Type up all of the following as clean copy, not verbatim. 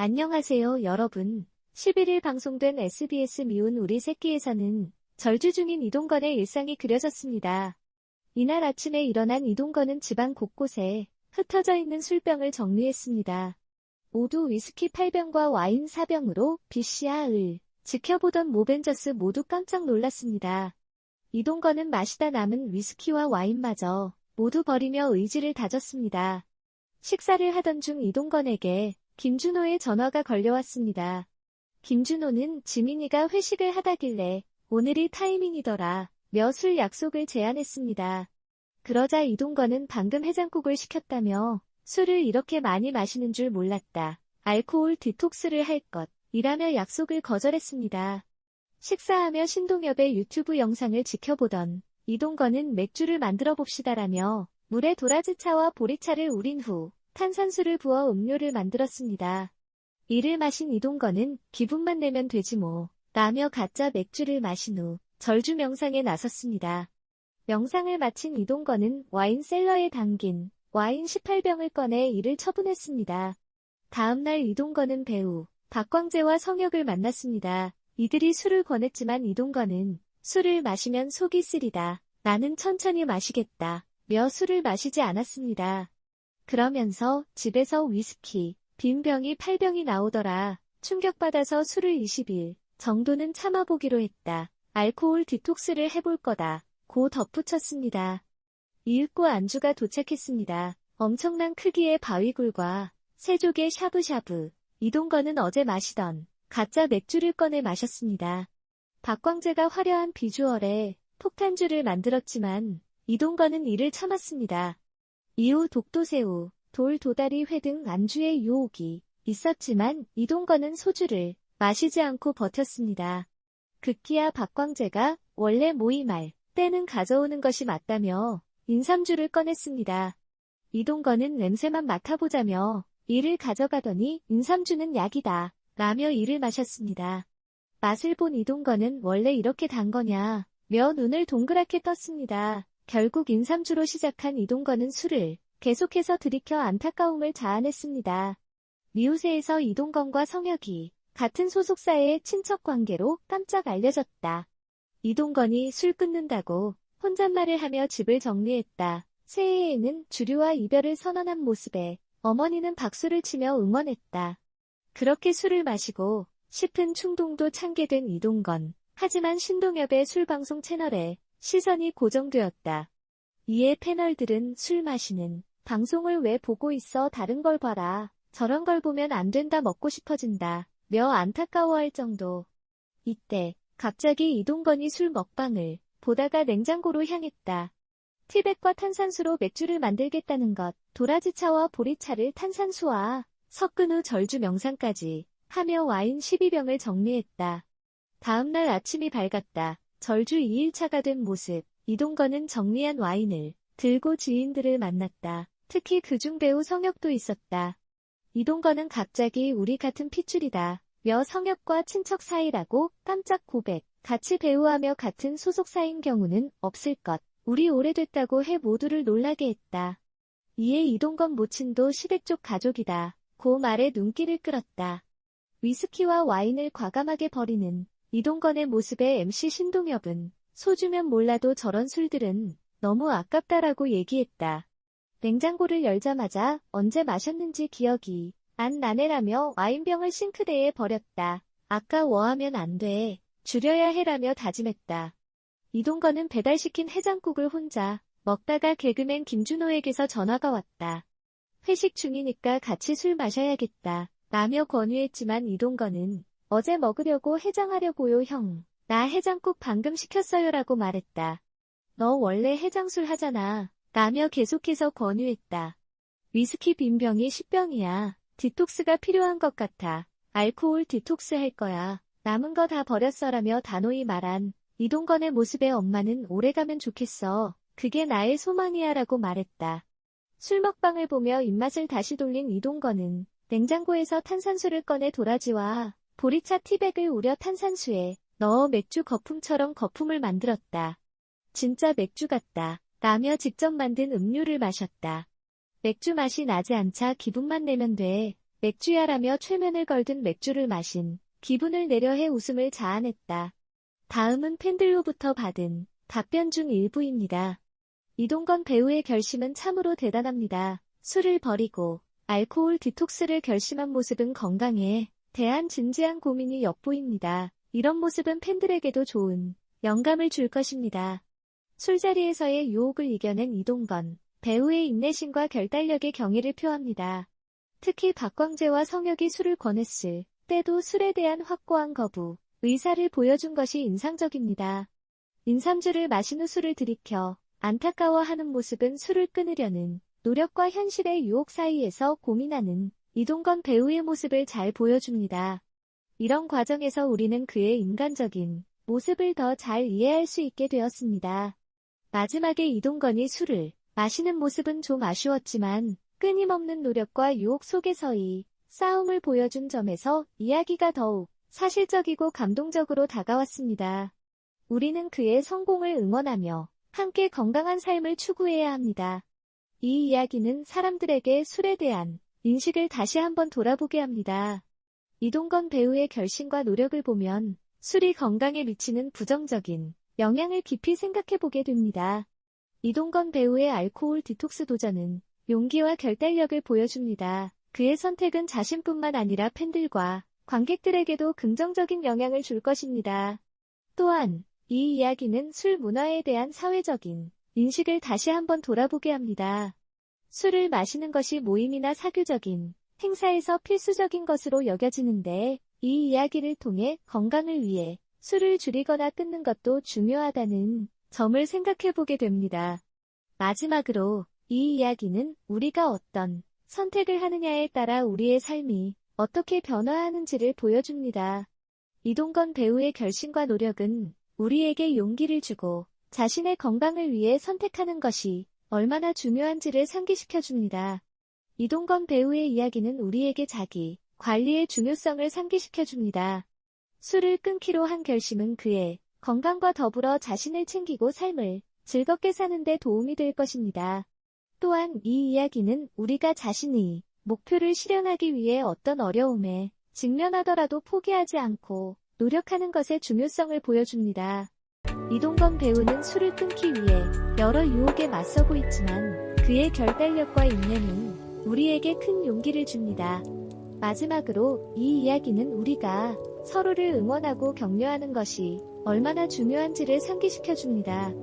안녕하세요, 여러분. 11일 방송된 SBS 미운 우리 새끼에서는 절주 중인 이동건의 일상이 그려졌습니다. 이날 아침에 일어난 이동건은 집안 곳곳에 흩어져 있는 술병을 정리했습니다. 모두 위스키 8병과 와인 4병으로 BCR을 지켜보던 모벤저스 모두 깜짝 놀랐습니다. 이동건은 마시다 남은 위스키와 와인마저 모두 버리며 의지를 다졌습니다. 식사를 하던 중 이동건에게 김준호의 전화가 걸려왔습니다. 김준호는 지민이가 회식을 하다길래 오늘이 타이밍이더라 며 술 약속을 제안했습니다. 그러자 이동건은 방금 해장국을 시켰다며 술을 이렇게 많이 마시는 줄 몰랐다. 알코올 디톡스를 할 것이라며 약속을 거절했습니다. 식사하며 신동엽의 유튜브 영상을 지켜보던 이동건은 맥주를 만들어 봅시다라며 물에 도라지차와 보리차를 우린 후 탄산수를 부어 음료를 만들었습니다. 이를 마신 이동건은 기분만 내면 되지 뭐 라며 가짜 맥주를 마신 후 절주 명상에 나섰습니다. 명상을 마친 이동건은 와인 셀러에 담긴 와인 18병을 꺼내 이를 처분했습니다. 다음날 이동건은 배우 박광재와 성혁을 만났습니다. 이들이 술을 권했지만 이동건은 술을 마시면 속이 쓰리다. 나는 천천히 마시겠다. 며 술을 마시지 않았습니다. 그러면서 집에서 위스키, 빈 병이 8병이 나오더라. 충격받아서 술을 20일 정도는 참아보기로 했다. 알코올 디톡스를 해볼 거다. 고 덧붙였습니다. 이윽고 안주가 도착했습니다. 엄청난 크기의 바위굴과 세족의 샤브샤브. 이동건은 어제 마시던 가짜 맥주를 꺼내 마셨습니다. 박광재가 화려한 비주얼에 폭탄주를 만들었지만 이동건은 이를 참았습니다. 이후 독도새우, 돌도다리 회 등 안주의 유혹이 있었지만 이동건은 소주를 마시지 않고 버텼습니다. 급기야 박광재가 원래 모임할 때는 가져오는 것이 맞다며 인삼주를 꺼냈습니다. 이동건은 냄새만 맡아보자며 이를 가져가더니 인삼주는 약이다 라며 이를 마셨습니다. 맛을 본 이동건은 원래 이렇게 단 거냐 며 눈을 동그랗게 떴습니다. 결국 인삼주로 시작한 이동건은 술을 계속해서 들이켜 안타까움을 자아냈습니다. 미우새에서 이동건과 성혁이 같은 소속사의 친척 관계로 깜짝 알려졌다. 이동건이 술 끊는다고 혼잣말을 하며 집을 정리했다. 새해에는 주류와 이별을 선언한 모습에 어머니는 박수를 치며 응원했다. 그렇게 술을 마시고 싶은 충동도 참게 된 이동건. 하지만 신동엽의 술방송 채널에 시선이 고정되었다. 이에 패널들은 술 마시는 방송을 왜 보고 있어 다른 걸 봐라. 저런 걸 보면 안 된다 먹고 싶어진다. 며 안타까워할 정도. 이때 갑자기 이동건이 술 먹방을 보다가 냉장고로 향했다. 티백과 탄산수로 맥주를 만들겠다는 것. 도라지차와 보리차를 탄산수와 섞은 후 절주 명상까지 하며 와인 12병을 정리했다. 다음날 아침이 밝았다. 절주 2일차가 된 모습. 이동건은 정리한 와인을 들고 지인들을 만났다. 특히 그중 배우 성혁도 있었다. 이동건은 갑자기 우리 같은 핏줄이다. 며 성혁과 친척 사이라고 깜짝 고백. 같이 배우하며 같은 소속사인 경우는 없을 것. 우리 오래됐다고 해 모두를 놀라게 했다. 이에 이동건 모친도 시댁 쪽 가족이다. 고 말에 눈길을 끌었다. 위스키와 와인을 과감하게 버리는 이동건의 모습에 MC 신동엽은 소주면 몰라도 저런 술들은 너무 아깝다라고 얘기했다. 냉장고를 열자마자 언제 마셨는지 기억이 안 나네라며 와인병을 싱크대에 버렸다. 아까워하면 안 돼. 줄여야 해라며 다짐했다. 이동건은 배달시킨 해장국을 혼자 먹다가 개그맨 김준호에게서 전화가 왔다. 회식 중이니까 같이 술 마셔야겠다. 라며 권유했지만 이동건은 어제 먹으려고 해장하려고요 형. 나 해장국 방금 시켰어요 라고 말했다. 너 원래 해장술 하잖아. 라며 계속해서 권유했다. 위스키 빈병이 10병이야. 디톡스가 필요한 것 같아. 알코올 디톡스 할 거야. 남은 거 다 버렸어라며 단호히 말한 이동건의 모습에 엄마는 오래가면 좋겠어. 그게 나의 소망이야 라고 말했다. 술 먹방을 보며 입맛을 다시 돌린 이동건은 냉장고에서 탄산수를 꺼내 도라지와 보리차 티백을 우려 탄산수에 넣어 맥주 거품처럼 거품을 만들었다. 진짜 맥주 같다. 라며 직접 만든 음료를 마셨다. 맥주 맛이 나지 않자 기분만 내면 돼. 맥주야라며 최면을 걸든 맥주를 마신 기분을 내려해 웃음을 자아냈다. 다음은 팬들로부터 받은 답변 중 일부입니다. 이동건 배우의 결심은 참으로 대단합니다. 술을 버리고 알코올 디톡스를 결심한 모습은 건강에 대한 진지한 고민이 엿보입니다. 이런 모습은 팬들에게도 좋은 영감을 줄 것입니다. 술자리에서의 유혹을 이겨낸 이동건 배우의 인내심과 결단력에 경의를 표합니다. 특히 박광재와 성혁이 술을 권했을 때도 술에 대한 확고한 거부, 의사를 보여준 것이 인상적입니다. 인삼주를 마신 후 술을 들이켜 안타까워하는 모습은 술을 끊으려는 노력과 현실의 유혹 사이에서 고민하는 이동건 배우의 모습을 잘 보여줍니다. 이런 과정에서 우리는 그의 인간적인 모습을 더 잘 이해할 수 있게 되었습니다. 마지막에 이동건이 술을 마시는 모습은 좀 아쉬웠지만 끊임없는 노력과 유혹 속에서의 싸움을 보여준 점에서 이야기가 더욱 사실적이고 감동적으로 다가왔습니다. 우리는 그의 성공을 응원하며 함께 건강한 삶을 추구해야 합니다. 이 이야기는 사람들에게 술에 대한 인식을 다시 한번 돌아보게 합니다. 이동건 배우의 결심과 노력을 보면 술이 건강에 미치는 부정적인 영향을 깊이 생각해보게 됩니다. 이동건 배우의 알코올 디톡스 도전은 용기와 결단력을 보여줍니다. 그의 선택은 자신뿐만 아니라 팬들과 관객들에게도 긍정적인 영향을 줄 것입니다. 또한 이 이야기는 술 문화에 대한 사회적인 인식을 다시 한번 돌아보게 합니다. 술을 마시는 것이 모임이나 사교적인 행사에서 필수적인 것으로 여겨지는데 이 이야기를 통해 건강을 위해 술을 줄이거나 끊는 것도 중요하다는 점을 생각해보게 됩니다. 마지막으로 이 이야기는 우리가 어떤 선택을 하느냐에 따라 우리의 삶이 어떻게 변화하는지를 보여줍니다. 이동건 배우의 결심과 노력은 우리에게 용기를 주고 자신의 건강을 위해 선택하는 것이 얼마나 중요한지를 상기시켜줍니다. 이동건 배우의 이야기는 우리에게 자기 관리의 중요성을 상기시켜줍니다. 술을 끊기로 한 결심은 그의 건강과 더불어 자신을 챙기고 삶을 즐겁게 사는 데 도움이 될 것입니다. 또한 이 이야기는 우리가 자신의 목표를 실현하기 위해 어떤 어려움에 직면하더라도 포기하지 않고 노력하는 것의 중요성을 보여줍니다. 이동건 배우는 술을 끊기 위해 여러 유혹에 맞서고 있지만 그의 결단력과 인내는 우리에게 큰 용기를 줍니다. 마지막으로 이 이야기는 우리가 서로를 응원하고 격려하는 것이 얼마나 중요한지를 상기시켜줍니다.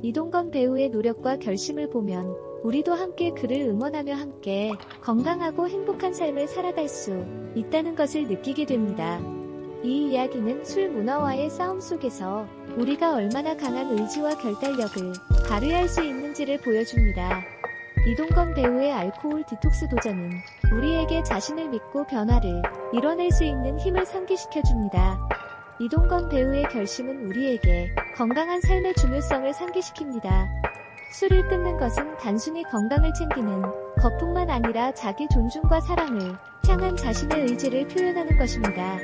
이동건 배우의 노력과 결심을 보면 우리도 함께 그를 응원하며 함께 건강하고 행복한 삶을 살아갈 수 있다는 것을 느끼게 됩니다. 이 이야기는 술 문화와의 싸움 속에서 우리가 얼마나 강한 의지와 결단력을 발휘할 수 있는지를 보여줍니다. 이동건 배우의 알코올 디톡스 도전은 우리에게 자신을 믿고 변화를 이뤄낼 수 있는 힘을 상기시켜줍니다. 이동건 배우의 결심은 우리에게 건강한 삶의 중요성을 상기시킵니다. 술을 끊는 것은 단순히 건강을 챙기는 것뿐만 아니라 자기 존중과 사랑을 향한 자신의 의지를 표현하는 것입니다.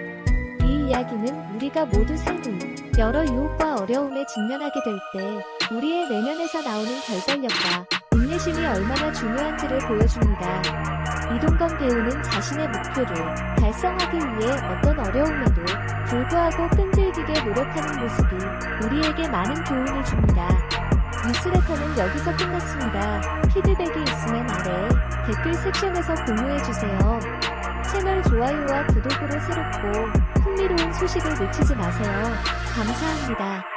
이 이야기는 우리가 모두 삶의 여러 유혹과 어려움에 직면하게 될 때 우리의 내면에서 나오는 결단력과 인내심이 얼마나 중요한지를 보여줍니다. 이동건 배우는 자신의 목표를 달성하기 위해 어떤 어려움에도 불구하고 끈질기게 노력하는 모습이 우리에게 많은 교훈을 줍니다. 뉴스레터는 여기서 끝났습니다. 피드백이 있으면 아래 댓글 섹션에서 공유해주세요. 채널 좋아요와 구독으로 새롭고 흥미로운 소식을 놓치지 마세요. 감사합니다.